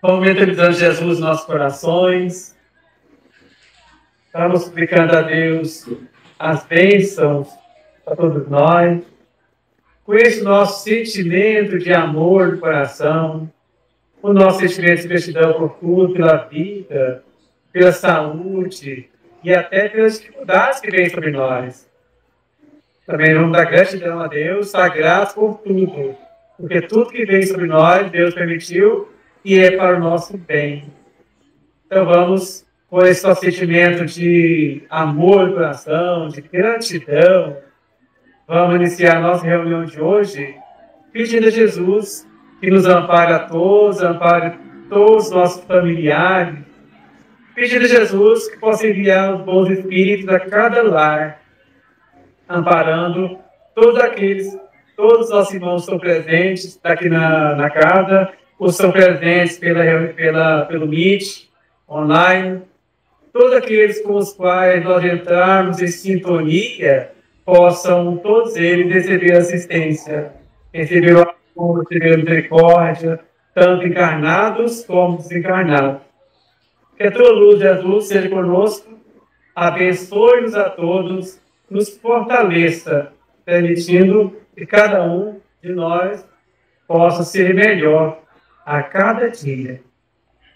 Vamos mentalizando Jesus nos nossos corações. Estamos suplicando a Deus as bênçãos para todos nós. Com esse nosso sentimento de amor no coração, o nosso sentimento de gratidão por tudo, pela vida, pela saúde e até pelas dificuldades que vêm sobre nós. Também vamos dar gratidão a Deus, dar graça por tudo, porque tudo que vem sobre nós, Deus permitiu e é para o nosso bem. Então vamos, com esse nosso sentimento de amor no coração, de gratidão, vamos iniciar a nossa reunião de hoje, pedindo a Jesus que nos ampare a todos, ampare todos os nossos familiares, pedindo a Jesus que possa enviar os bons espíritos a cada lar, amparando todos os nossos irmãos que estão presentes aqui na casa, os que estão presentes pelo Meet, online, todos aqueles com os quais nós entrarmos em sintonia, possam todos eles receber assistência, receber o amor, receber a misericórdia, tanto encarnados como desencarnados. Que a tua luz, Jesus, seja conosco, abençoe-nos a todos, nos fortaleça, permitindo que cada um de nós possa ser melhor a cada dia.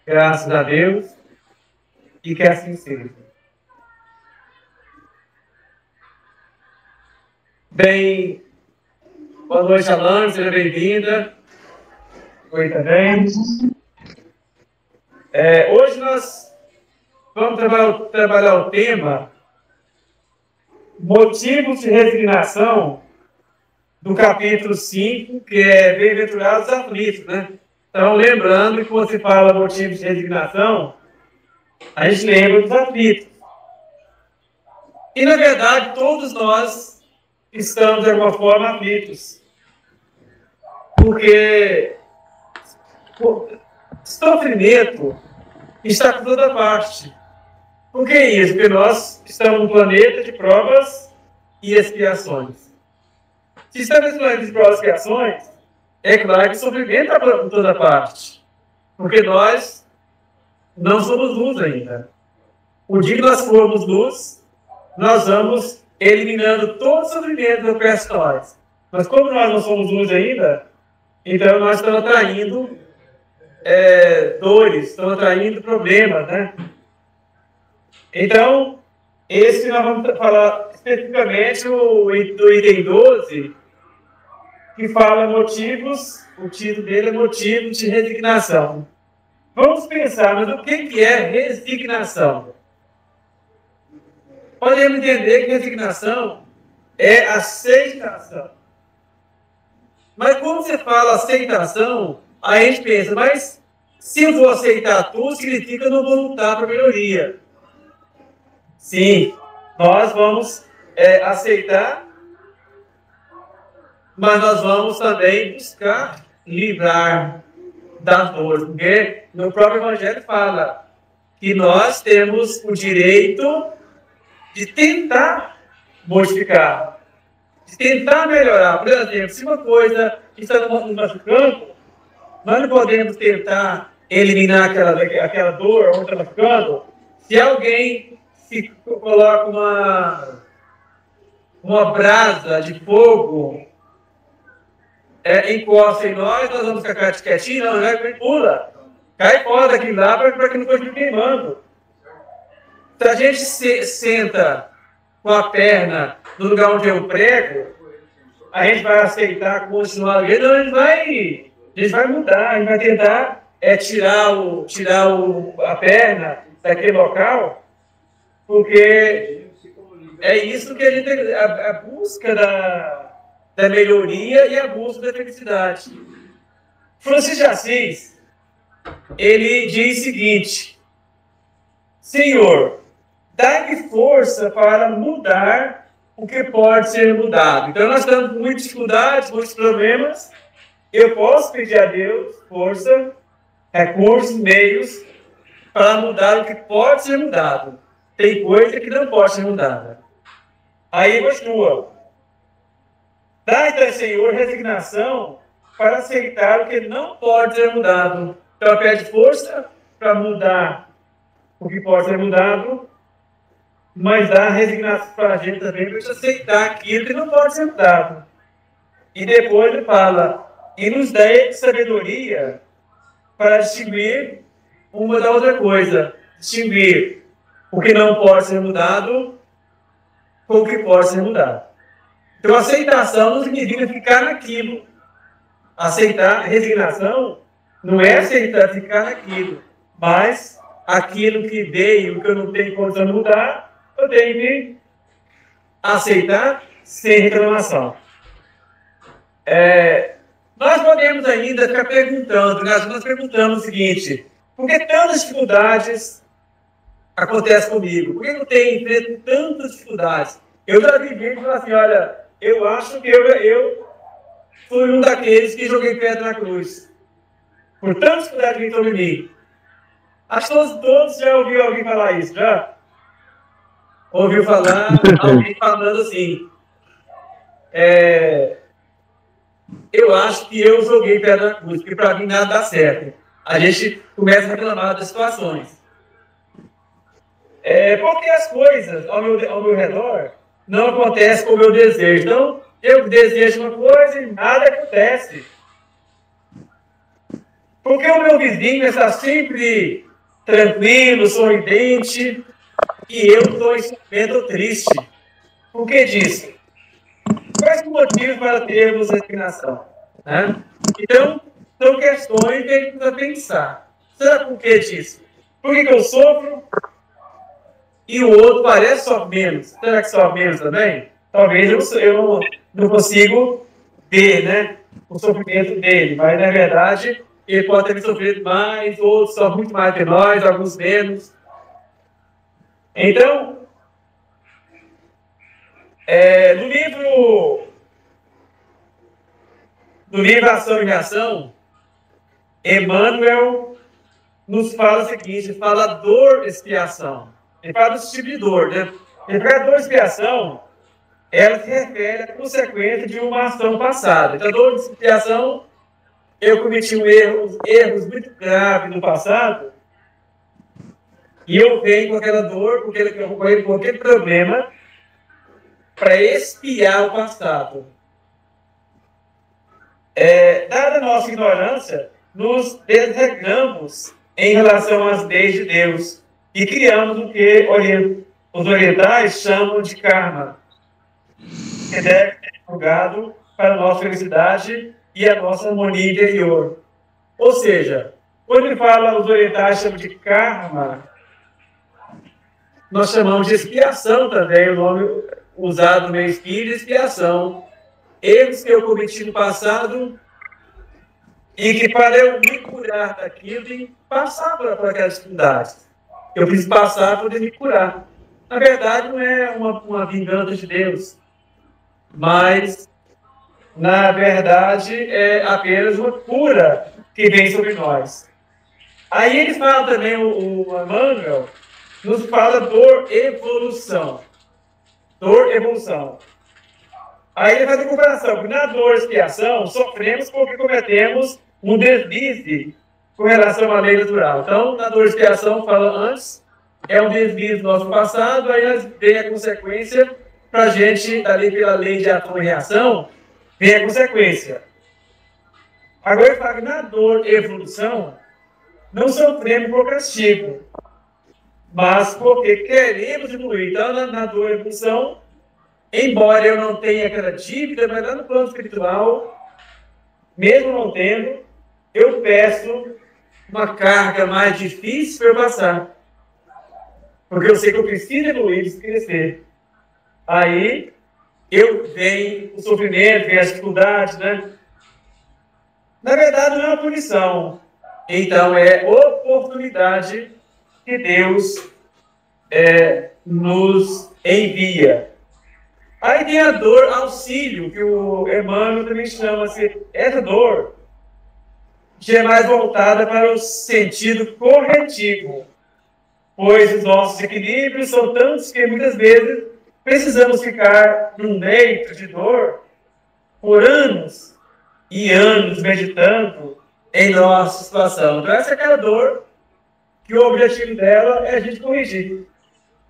Graças a Deus e que assim seja. Bem, boa noite, Alane, seja bem-vinda. Oi também. Hoje nós vamos trabalhar o tema motivos de resignação do capítulo 5, que é Bem-aventurados os aflitos, né? Então, lembrando que quando se fala motivos de resignação, a gente lembra dos aflitos. E, na verdade, todos nós estamos, de alguma forma, aflitos. Porque o sofrimento está por toda parte. Por que isso? Porque nós estamos num planeta de provas e expiações. Se estamos num planeta de provas e expiações, é claro que o sofrimento está por toda parte. Porque nós não somos luz ainda. O dia que nós formos luz, nós vamos eliminando todo o sofrimento do perto de nós. Mas como nós não somos luz ainda, então nós estamos atraindo dores, estamos atraindo problemas, né? Então, esse nós vamos falar especificamente do item 12, que fala motivos, o título dele é Motivos de Resignação. Vamos pensar, mas o que é resignação? Podemos entender que resignação é aceitação. Mas quando você fala aceitação, aí a gente pensa, mas se eu vou aceitar tudo, significa que eu não vou lutar para a melhoria. Sim, nós vamos aceitar, mas nós vamos também buscar livrar das dores, porque no próprio Evangelho fala que nós temos o direito de tentar modificar, de tentar melhorar. Por exemplo, se uma coisa está nos machucando, nós não podemos tentar eliminar aquela dor onde está machucando. Se alguém se coloca uma brasa de fogo, encosta em nós vamos ficar quietinhos, não é? Pula, cai fora daquilo lá para que não continue queimando. Se a gente senta com a perna no lugar onde eu prego, a gente vai aceitar continuar, não, a gente vai mudar, a gente vai tentar tirar a perna daquele local, porque é isso que a busca da melhoria e a busca da felicidade. Francisco de Assis, ele diz o seguinte: Senhor, dá-me força para mudar o que pode ser mudado. Então nós estamos com muitas dificuldades, muitos problemas. Eu posso pedir a Deus força, recursos, meios para mudar o que pode ser mudado. Tem coisa que não pode ser mudada. Aí continua. Dá, então, Senhor, resignação para aceitar o que não pode ser mudado. Então, ela pede força para mudar o que pode ser mudado, mas dá resignação para a gente também para a gente aceitar aquilo que não pode ser mudado. E depois ele fala, e nos dá sabedoria para distinguir uma da outra coisa. Distinguir o que não pode ser mudado com o que pode ser mudado. Então, aceitação não significa ficar naquilo. Aceitar, resignação, não é aceitar ficar naquilo, mas aquilo que veio, que eu não tenho condição de mudar, eu tenho que aceitar sem reclamação. Nós podemos ainda ficar perguntando, nós perguntamos o seguinte, por que tantas dificuldades acontecem comigo? Por que eu tenho enfrentado tantas dificuldades? Eu já vi gente que fala assim, olha, eu acho que eu fui um daqueles que joguei pedra na cruz. Por tantas dificuldades que estão em mim. Acho que todos já ouviram alguém falar isso, já? Ouviu falar alguém falando assim, eu acho que eu joguei pedra na cruz, porque para mim nada dá certo. A gente começa a reclamar das situações. Porque as coisas ao meu redor não acontecem como eu desejo. Então, eu desejo uma coisa e nada acontece. Porque o meu vizinho está sempre tranquilo, sorridente, e eu estou em sofrimento triste. Por que disso? Quais os motivos para termos resignação? Né? Então, são questões que a gente precisa pensar. Será por que disso? Por que eu sofro e o outro parece sofrer menos? Será que sofre menos também? Talvez eu não consigo ver, né, o sofrimento dele, mas na verdade ele pode ter sofrido mais, outros sofrem muito mais que nós, alguns menos. Então, no livro Ação e Reação, Emmanuel nos fala o seguinte, fala dor e expiação. Ele fala desse tipo de dor, né? Ele fala dor e expiação, ela se refere à consequência de uma ação passada. Então, a dor de expiação, eu cometi erros muito graves no passado, e eu venho com aquela dor, com aquele problema, para expiar o passado. Dada a nossa ignorância, nos desregramos em relação às leis de Deus e criamos o que os orientais chamam de karma, que deve ser julgado para a nossa felicidade e a nossa harmonia interior. Ou seja, quando ele fala, os orientais chamam de karma, nós chamamos de expiação também, o nome usado no meio espírita, expiação. Erros que eu cometi no passado e que para eu me curar daquilo, tem que passar por aquelas dificuldades. Eu preciso passar para poder me curar. Na verdade, não é uma vingança de Deus, mas, na verdade, é apenas uma cura que vem sobre nós. Aí ele fala também, o Emmanuel, nos fala dor evolução. Dor evolução. Aí ele faz a comparação, porque na dor e expiação sofremos porque cometemos um deslize com relação à lei natural. Então, na dor e expiação, fala antes, é um deslize do nosso passado, aí vem a consequência para a gente, dali pela lei de ação e reação, vem a consequência. Agora ele fala que na dor e evolução, não sofremos por castigo, mas porque queremos evoluir. Então, na dor e evolução, embora eu não tenha aquela dívida, mas lá no plano espiritual, mesmo não tendo, eu peço uma carga mais difícil para eu passar. Porque eu sei que eu preciso evoluir, preciso crescer. Aí, vem o sofrimento, vem as dificuldades, né? Na verdade, não é uma punição. Então, é oportunidade que Deus nos envia. Aí tem a dor auxílio, que o Emmanuel também chama-se. Essa dor já é mais voltada para o sentido corretivo, pois os nossos equilíbrios são tantos que muitas vezes precisamos ficar num leito de dor por anos e anos meditando em nossa situação. Então, essa é aquela dor que o objetivo dela é a gente corrigir.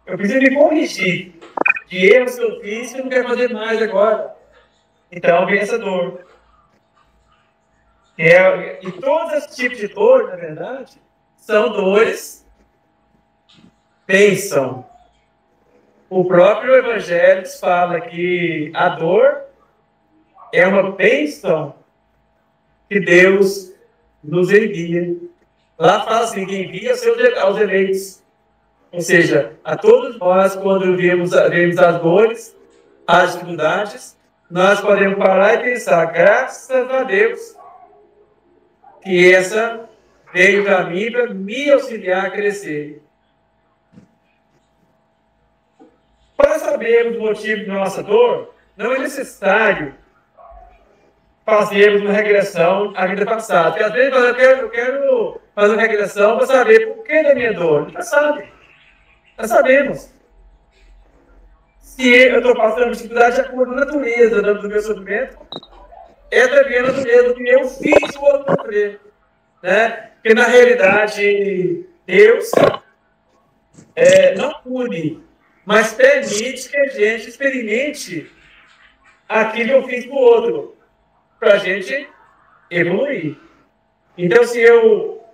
Eu preciso me corrigir de erros que eu fiz que eu não quero fazer mais agora. Então, vem essa dor. E todos esses tipos de dor, na verdade, são dores bênção. O próprio Evangelho fala que a dor é uma bênção que Deus nos envia. Lá fala assim, que envia aos eleitos. Ou seja, a todos nós, quando vemos as dores, as dificuldades, nós podemos parar e pensar, graças a Deus, que essa veio para mim para me auxiliar a crescer. Para sabermos o motivo da nossa dor, não é necessário fazermos uma regressão à vida passada. Porque às vezes eu quero fazer uma regressão para saber por que da minha dor. Já sabe. Já sabemos. Se eu estou passando dificuldade de acordo com a natureza do meu sofrimento, é também a natureza que eu fiz o outro sofrer. Né? Porque na realidade, Deus não pune, mas permite que a gente experimente aquilo que eu fiz para o outro, para a gente evoluir. Então, se eu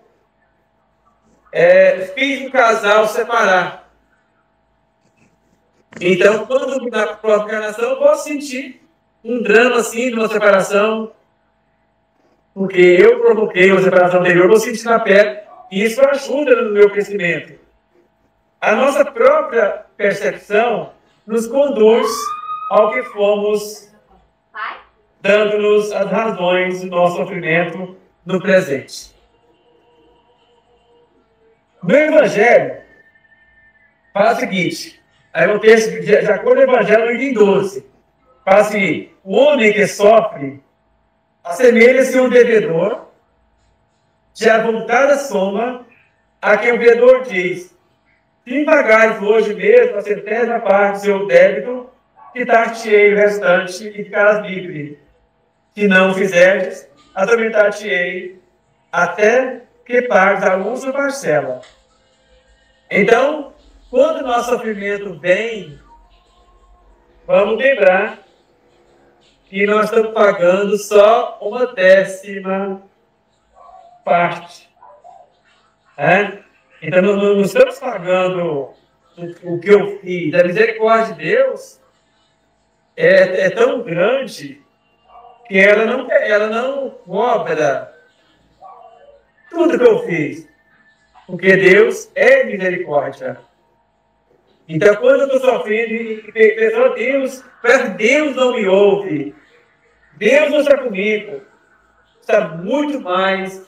fiz um casal separar, então, quando na própria encarnação, eu posso sentir um drama assim, de uma separação, porque eu provoquei uma separação anterior, eu vou sentir na pele, e isso ajuda no meu crescimento. A nossa própria percepção nos conduz ao que fomos dando-nos as razões do nosso sofrimento no presente. No Evangelho, fala o seguinte, aí o texto, de acordo com o Evangelho, no item 12, fala assim, o homem que sofre assemelha-se a um devedor de avultada soma a quem o devedor diz, se me pagares hoje mesmo a 100ª parte do seu débito, quitar-te-ei o restante e ficarás livre. Se não o fizeres, atormentar-te-ei até que pagues a última parcela. Então, quando o nosso sofrimento vem, vamos lembrar que nós estamos pagando só uma 10ª parte. Então, não estamos pagando o que eu fiz. A misericórdia de Deus é tão grande que ela não cobra tudo que eu fiz. Porque Deus é misericórdia. Então, quando eu estou sofrendo e pensando, Deus não me ouve. Deus não está comigo. Está muito mais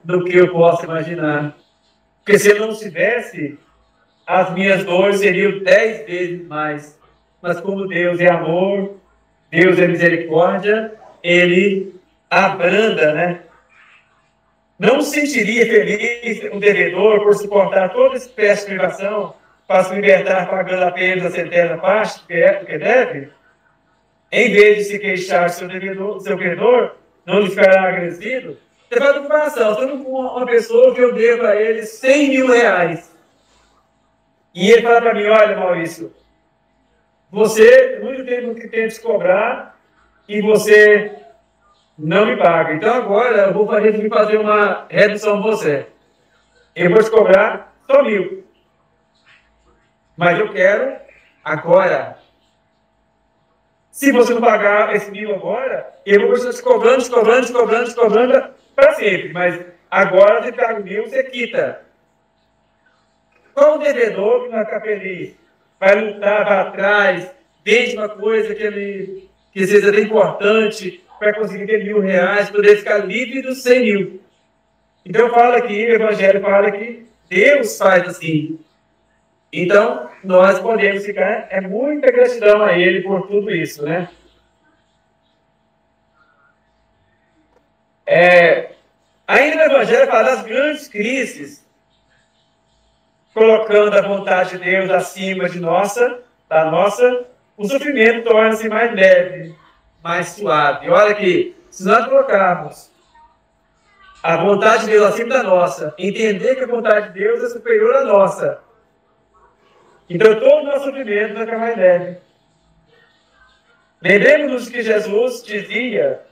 do que eu posso imaginar. Porque se eu não estivesse, as minhas dores seriam 10 vezes mais. Mas como Deus é amor, Deus é misericórdia, Ele abranda, né? Não se sentiria feliz um devedor por suportar toda espécie de privação para se libertar pagando apenas a 100ª parte do que deve? Em vez de se queixar do seu credor, não lhe ficará agradecido? Você faz uma comparação, estou com uma pessoa que eu devo a ele 100 mil reais. E ele fala para mim, olha, Maurício, você muito tempo que tem de cobrar e você não me paga. Então agora eu vou fazer uma redução com você. Eu vou te cobrar só 1.000. Mas eu quero agora. Se você não pagar esse 1.000 agora, eu vou continuar te cobrando para sempre. Mas agora você paga 1.000, você quita. Qual o devedor que não fica feliz? Vai lutar, vai atrás, vende uma coisa que seja bem importante para conseguir ter 1.000 reais, poder ficar livre dos 100 mil. Então fala aqui, o Evangelho fala que Deus faz assim. Então, nós podemos ficar, muita gratidão a Ele por tudo isso, né? Ainda no Evangelho fala das grandes crises, colocando a vontade de Deus acima da nossa, o sofrimento torna-se mais leve, mais suave. E olha aqui, se nós colocarmos a vontade de Deus acima da nossa, entender que a vontade de Deus é superior à nossa. Então, todo o nosso sofrimento vai ficar mais leve. Lembremos-nos que Jesus dizia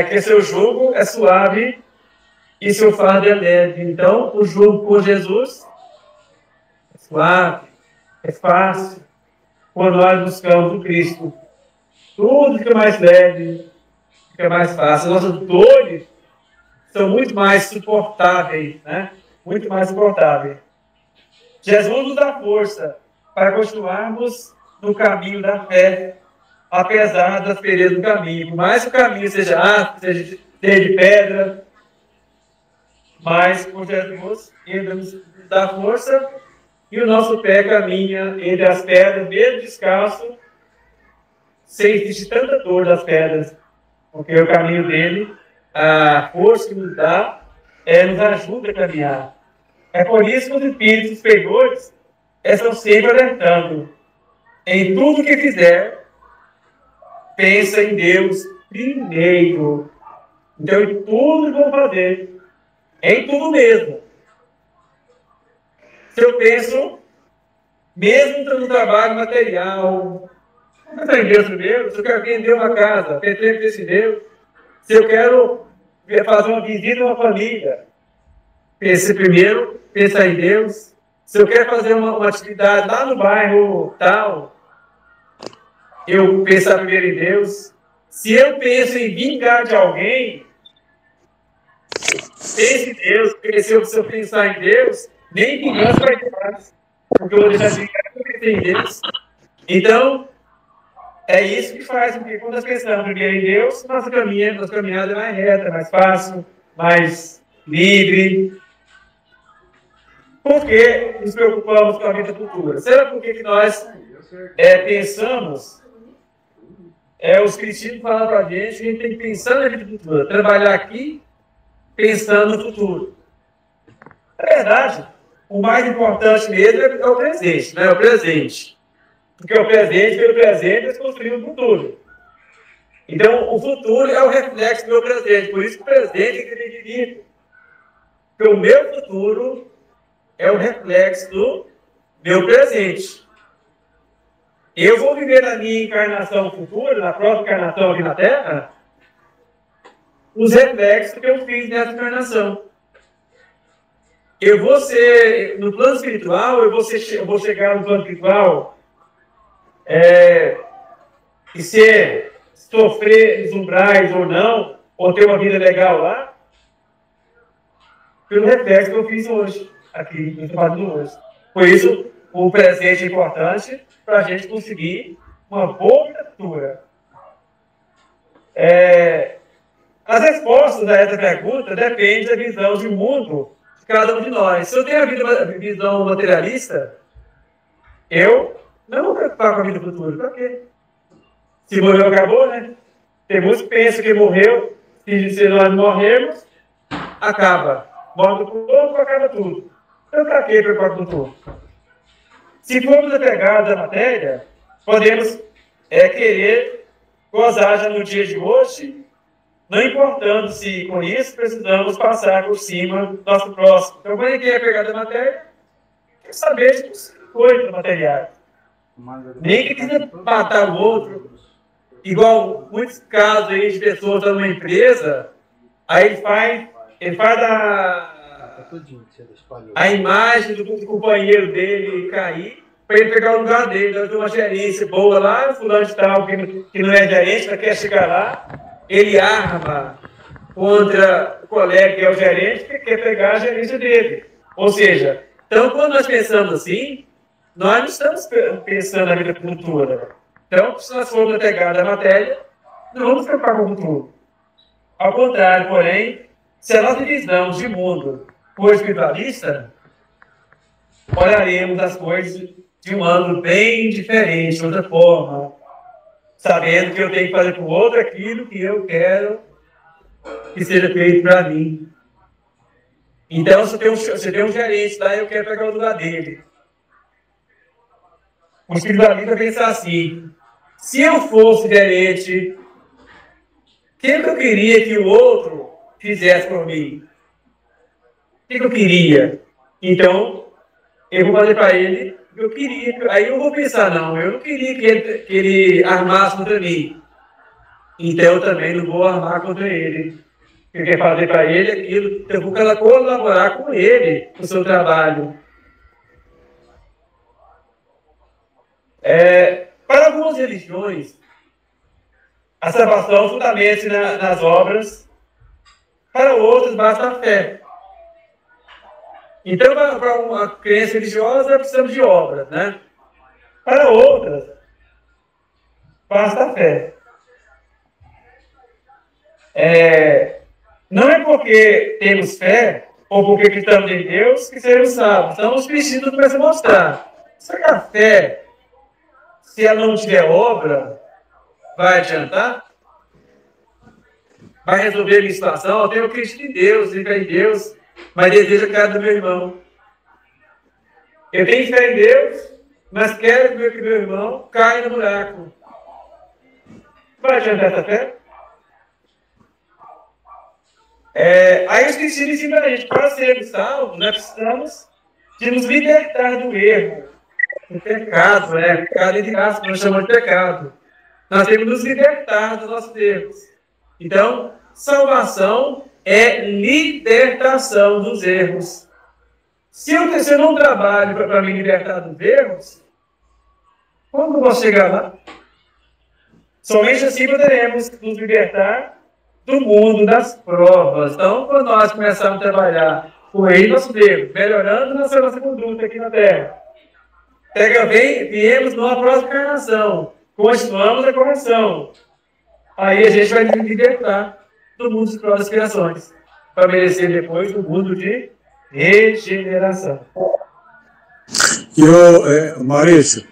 que seu jugo é suave e seu fardo é leve. Então, o jugo com Jesus é suave, é fácil. Quando nós buscamos o Cristo, tudo fica mais leve, fica mais fácil. Nossas dores são muito mais suportáveis, né? Muito mais suportáveis. Jesus nos dá força para continuarmos no caminho da fé, apesar das perdas do caminho. Por mais que o caminho seja áspero, seja de pedra, mas com Jesus ele nos dá força e o nosso pé caminha entre as pedras, mesmo descalço, sem existir tanta dor das pedras, porque o caminho dele, a força que nos dá, nos ajuda a caminhar. É por isso que os espíritos superiores estão sempre alertando. Em tudo que fizer, pensa em Deus primeiro. Então, em tudo que vou fazer, em tudo mesmo. Se eu penso, mesmo no trabalho material, pensar em Deus primeiro. Se eu quero vender uma casa, pensar em Deus. Se eu quero fazer uma visita a uma família, pense primeiro, pensar em Deus. Se eu quero fazer uma atividade lá no bairro tal, eu pensar primeiro em Deus. Se eu penso em vingar de alguém, pense em Deus, porque se eu pensar em Deus, nem vingança vai ter mais, porque eu vou deixar de vingar porque eu pensei em Deus. Então, é isso que faz com que, quando nós pensamos primeiro em Deus, nossa caminhada é mais reta, mais fácil, mais livre. Por que nos preocupamos com a vida futura? Será por que nós pensamos, os cristãos falam para a gente que a gente tem que pensar na vida futura, trabalhar aqui pensando no futuro. É verdade, o mais importante mesmo é o presente, né? O presente. Porque o presente, pelo presente, nós construímos o futuro. Então, o futuro é o reflexo do meu presente. Por isso que o presente tem que ser dividido. Porque o meu futuro é o reflexo do meu presente. Eu vou viver na minha encarnação futura, na próxima encarnação aqui na Terra, os reflexos que eu fiz nessa encarnação. Eu vou ser, no plano espiritual, eu vou chegar no plano espiritual e sofrer os umbrais ou não, ou ter uma vida legal lá, pelo reflexo que eu fiz hoje, aqui, que eu estou fazendo hoje. Por isso, o presente é importante para a gente conseguir uma boa leitura. As respostas a essa pergunta dependem da visão de mundo de cada um de nós. Se eu tenho a visão materialista, eu não vou preocupar com a vida futura. Para quê? Se morreu, acabou, né? Tem muitos que pensam que morreu, se nós morrermos, acaba. Morre o corpo, acaba tudo. Então, para que preocupar com tudo? Se formos apegados à matéria, podemos querer gozar já no dia de hoje, não importando se com isso precisamos passar por cima do nosso próximo. Então, quando quem é apegado à matéria, quer saber de coisas materiais. Nem que precisa matar o outro. Igual muitos casos aí de pessoas estão numa empresa, aí ele faz a imagem do companheiro dele cair para ele pegar o lugar dele. Então, tem uma gerência boa lá, fulano de tal, que não é gerente, mas quer chegar lá, ele arma contra o colega que é o gerente, que quer pegar a gerência dele. Ou seja, então quando nós pensamos assim, nós não estamos pensando na vida futura. Então, se nós formos apegados à matéria, não vamos preocupar com o futuro. Ao contrário, porém, se a nossa visão de mundo for espiritualista, olharemos as coisas de um ângulo bem diferente, de outra forma, sabendo que eu tenho que fazer para o outro aquilo que eu quero que seja feito para mim. Então, se tem um gerente lá, eu quero pegar o lugar dele. O espiritualista pensa assim: se eu fosse gerente, o que eu queria que o outro fizesse por mim? O que eu queria? Então, eu vou fazer para ele o que eu queria. Aí eu vou pensar, não, eu não queria que ele armasse contra mim. Então, eu também não vou armar contra ele. Eu quero fazer para ele aquilo, então eu vou colaborar com ele no seu trabalho. Para algumas religiões, a salvação fundamenta-se nas obras, para outras basta a fé. Então, para uma crença religiosa, precisamos de obras, né? Para outras, basta a fé. Não é porque temos fé, ou porque acreditamos em Deus, que seremos salvos. Então, os Espírito começam a mostrar. Só que a fé, se ela não tiver obra, vai adiantar? Vai resolver a minha situação? Eu tenho acredito em Deus, em fé em Deus, mas desejo a cara do meu irmão. Eu tenho fé em Deus, mas quero que meu irmão caia no buraco. Vai adiantar essa fé? Aí os cristãos ensinam a gente, para sermos salvos, nós precisamos de nos libertar do erro, do pecado, pecado entre aspas, nós chamamos de pecado. Nós temos que nos libertar dos nossos erros. Então, salvação é libertação dos erros. Se eu não trabalho para me libertar dos erros, como eu vou chegar lá? Somente assim poderemos nos libertar do mundo das provas. Então, quando nós começarmos a trabalhar com ele, nosso Deus, melhorando nossa conduta aqui na Terra, viemos numa próxima encarnação, continuamos a correção. Aí a gente vai nos libertar do mundo das próprias criações, para merecer depois o mundo de regeneração. Maurício,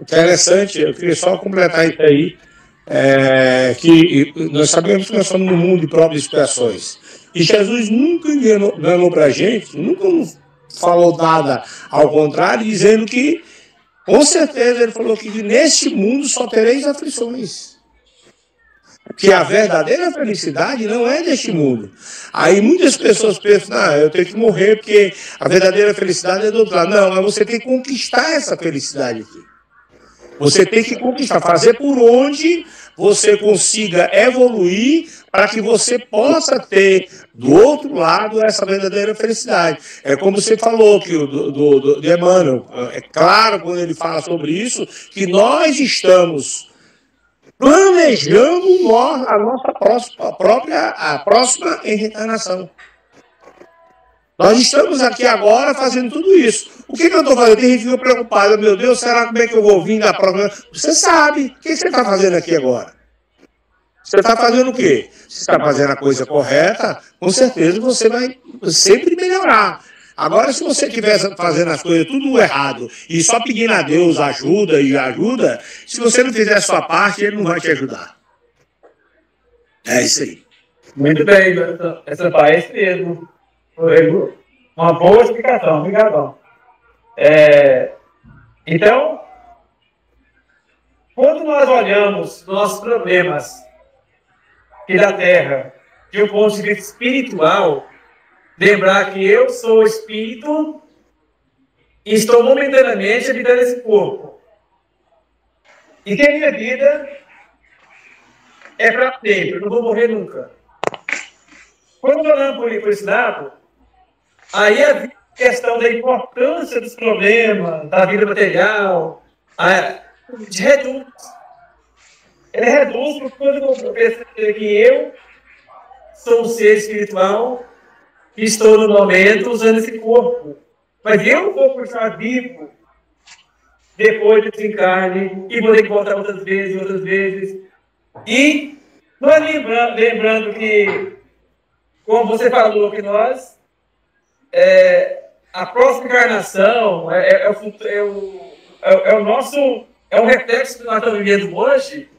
interessante, eu queria só completar isso aí, que nós sabemos que nós estamos no mundo de provas e expiações. E Jesus nunca enganou para a gente, nunca nos falou nada ao contrário, dizendo que, com certeza, ele falou que neste mundo só tereis aflições. Que a verdadeira felicidade não é deste mundo. Aí muitas pessoas pensam, eu tenho que morrer porque a verdadeira felicidade é do outro lado. Não, mas você tem que conquistar essa felicidade aqui. Você tem que conquistar, fazer por onde você consiga evoluir para que você possa ter do outro lado essa verdadeira felicidade. É como você falou que de Emmanuel, é claro quando ele fala sobre isso, que nós estamos planejando a nossa próxima reencarnação. Nós estamos aqui agora fazendo tudo isso. O que eu estou fazendo? Tem gente que fica preocupada. Meu Deus, será como é que eu vou vir na próxima? Você sabe. O que você está fazendo aqui agora? Você está fazendo o quê? Você está fazendo a coisa correta, com certeza você vai sempre melhorar. Agora, se você estiver fazendo as coisas tudo errado e só pedindo a Deus ajuda, se você não fizer a sua parte, ele não vai te ajudar. É isso aí. Muito bem, essa parte mesmo. Uma boa explicação, obrigadão. Então, quando nós olhamos nossos problemas aqui da Terra de um ponto de vista espiritual, lembrar que eu sou espírito e estou momentaneamente habitando esse corpo. E que a minha vida é para sempre, eu não vou morrer nunca. Quando olhamos por esse lado, aí a questão da importância dos problemas, da vida material, reduz. Ele reduz por quando eu perceber que eu sou um ser espiritual e estou no momento usando esse corpo. Mas eu vou continuar vivo depois do desencarne e vou ter que voltar outras vezes. E nós lembrando que, como você falou, que nós, a próxima encarnação é um reflexo que nós estamos vivendo hoje,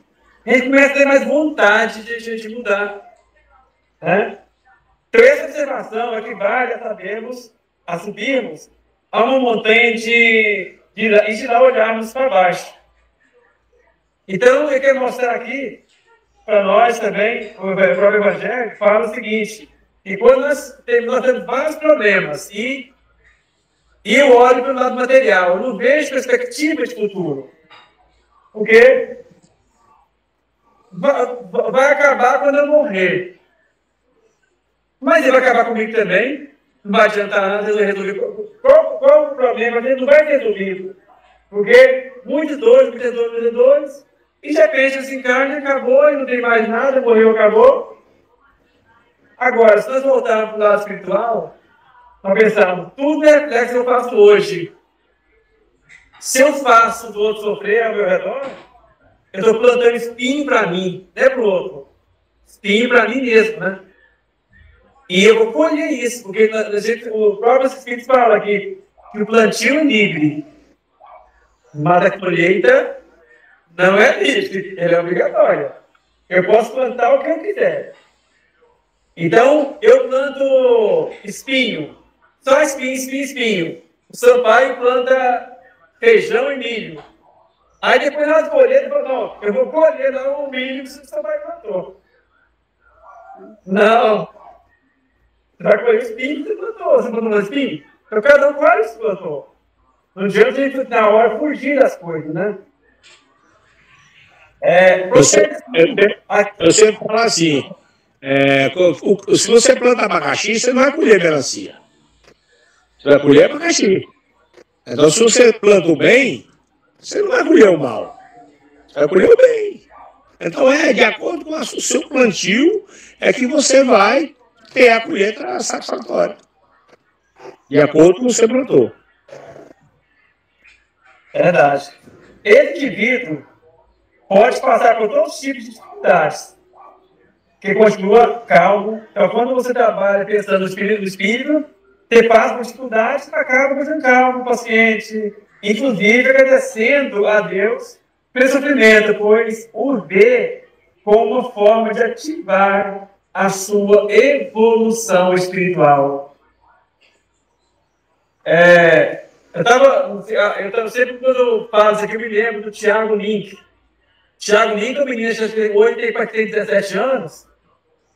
a gente começa a ter mais vontade de mudar. Né? Então, essa observação equivale a subirmos a uma montanha e de lá olharmos para baixo. Então, eu quero mostrar aqui para nós também, o próprio Evangelho fala o seguinte, que quando nós temos vários problemas e eu olho para o lado material, eu não vejo perspectiva de futuro. Porque vai acabar quando eu morrer. Mas ele vai acabar comigo também. Não vai adiantar nada, eu resolver. Qual o problema? Ele não vai ser resolvido. Porque muitas dores, e de repente esse encarne acabou e não tem mais nada, morreu, acabou. Agora, se nós voltarmos para o lado espiritual, nós pensamos, tudo é reflexo que eu faço hoje. Se eu faço do outro sofrer ao meu redor, eu estou plantando espinho para mim, não é para o outro. Espinho para mim mesmo, né? E eu vou colher isso, porque o próprio Espírito fala aqui que o plantio é livre, mas a colheita não é livre, ela é obrigatória. Eu posso plantar o que eu quiser. Então, eu planto espinho, só espinho. O Sampaio planta feijão e milho. Aí depois nós colhemos, não, eu vou colher lá o milho que o Sampaio plantou. Não. Você vai colher o espinho que você plantou. Você plantou um espinho? Então cada um colhe o que plantou. Não adianta a gente, na hora, fugir das coisas, né? Eu sempre falo assim, se você planta abacaxi, você não vai colher melancia. Você vai colher abacaxi. Então, se você planta o bem, você não vai colher o mal. Você vai colher o bem. Então, de acordo com o seu plantio, é que você vai ter a colheita satisfatória. De acordo com o que você plantou. É verdade. Esse indivíduo pode passar por todos os tipos de dificuldades, que continua calmo. Então, quando você trabalha pensando no espírito, você passa por dificuldades, acaba pensando calmo, paciente, inclusive agradecendo a Deus pelo sofrimento, pois o vê como uma forma de ativar a sua evolução espiritual. Eu sempre, quando eu falo isso aqui, eu me lembro do Tiago Link. Tiago Link é um menino de 8 para 17 anos.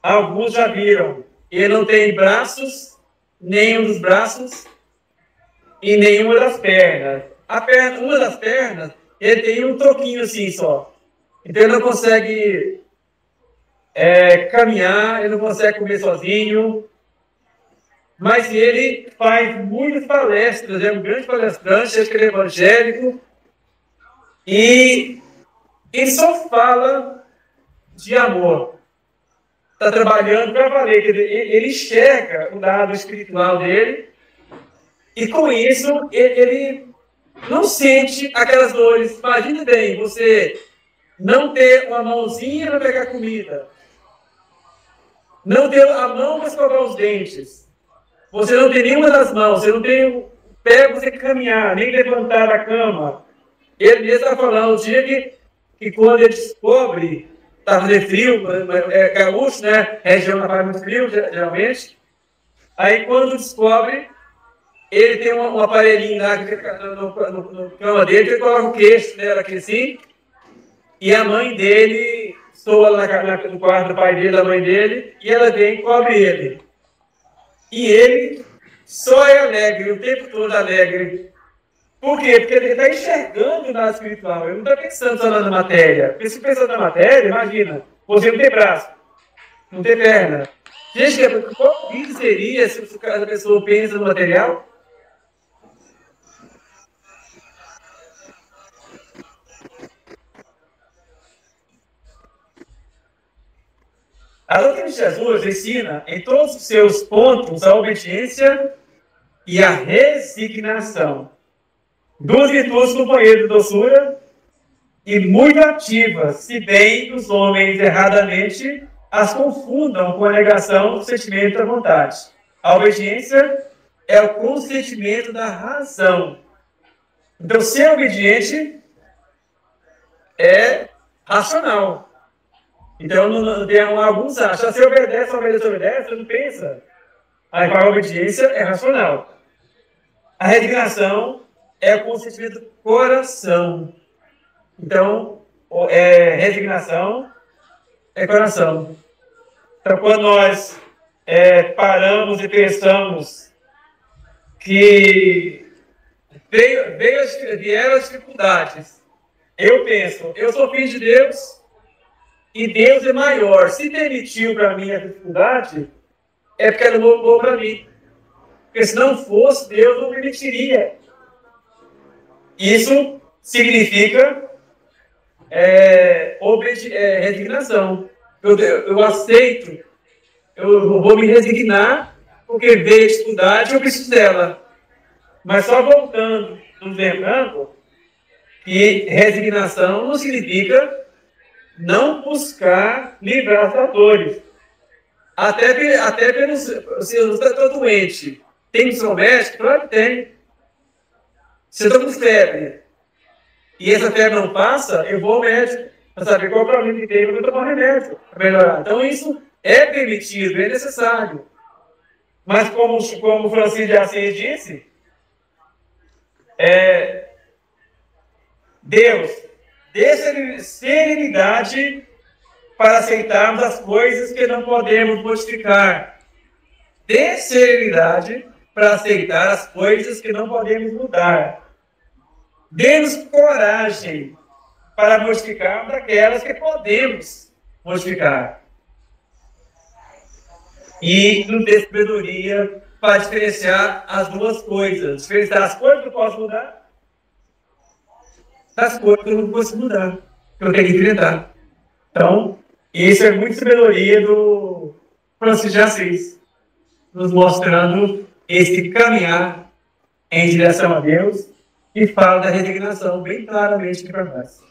Alguns já viram. Ele não tem braços, nenhum dos braços e nenhuma das pernas. Uma das pernas, ele tem um toquinho assim só. Então ele não consegue caminhar, ele não consegue comer sozinho. Mas ele faz muitas palestras, é um grande palestrante, acho que ele é evangélico. E ele só fala de amor. Está trabalhando para valer. Quer dizer, ele enxerga o lado espiritual dele e com isso ele não sente aquelas dores. Imagine bem, você não ter uma mãozinha para pegar comida, não ter a mão para escovar os dentes, você não tem nenhuma das mãos, você não tem o pé para você caminhar, nem levantar da cama. Ele mesmo está falando o dia que quando ele descobre, está fazendo frio, é gaúcho, né? Região que faz muito frio, geralmente. Aí quando descobre, ele tem um aparelhinho lá no cama dele, que ele coloca o queixo dela aqui assim, e a mãe dele soa lá no quarto do pai dele, da mãe dele, e ela vem e cobre ele. E ele só é alegre, o tempo todo alegre. Por quê? Porque ele está enxergando o lado espiritual, ele não está pensando só na matéria. Porque se pensando na matéria, imagina, você não tem braço, não tem perna. Gente, qual vida seria se a pessoa pensa no material? A doutrina de Jesus ensina em todos os seus pontos a obediência e a resignação. Duas virtudes companheiras de doçura e muito ativas, se bem que os homens erradamente as confundam com a negação do sentimento da vontade. A obediência é o consentimento da razão. Então, ser obediente é racional. Então, alguns acham, se obedece, você não pensa. A obediência é racional. A resignação é o consentimento do coração. Então, resignação é coração. Então, quando nós paramos e pensamos que vieram as dificuldades, eu penso, eu sou filho de Deus e Deus é maior. Se permitiu para mim a dificuldade, é porque era bom para mim. Porque se não fosse, Deus não permitiria. Isso significa resignação. Eu aceito, eu vou me resignar, porque veio a dificuldade e eu preciso dela. Mas só voltando, nos lembrando que resignação não significa não buscar livrar das dores. Até pelos. Se você está doente, tem que ser médico? Claro que tem. Se eu estou com febre e essa febre não passa, eu vou ao médico para saber qual é o problema que tem, eu vou tomar um remédio para melhorar. Então, isso é permitido, é necessário. Mas, como Francisco de Assis disse, Deus dê serenidade para aceitarmos as coisas que não podemos modificar. Dê serenidade para aceitar as coisas que não podemos mudar. Dê-nos coragem para modificarmos aquelas que podemos modificar. E nos dê sabedoria para diferenciar as duas coisas. Diferenciar as coisas que eu posso mudar das coisas que eu não posso mudar, que eu tenho que enfrentar. Então, isso é muito sabedoria do Francisco de Assis, nos mostrando esse caminhar em direção a Deus e fala da resignação bem claramente aqui para nós.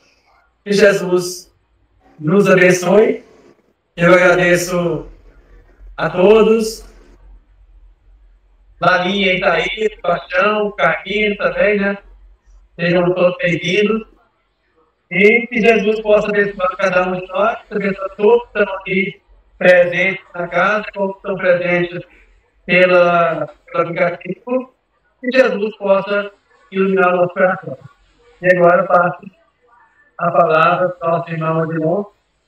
Que Jesus nos abençoe. Eu agradeço a todos. Lalinha, Itaí, Paixão, Carlinhos também, né? Sejam todos bem-vindos. E que Jesus possa abençoar cada um de nós, abençoar todos que estão aqui presentes na casa, como estão presentes pelo aplicativo, que Jesus possa iluminar o nosso coração. E agora eu passo a palavra para o nosso irmão Odilon,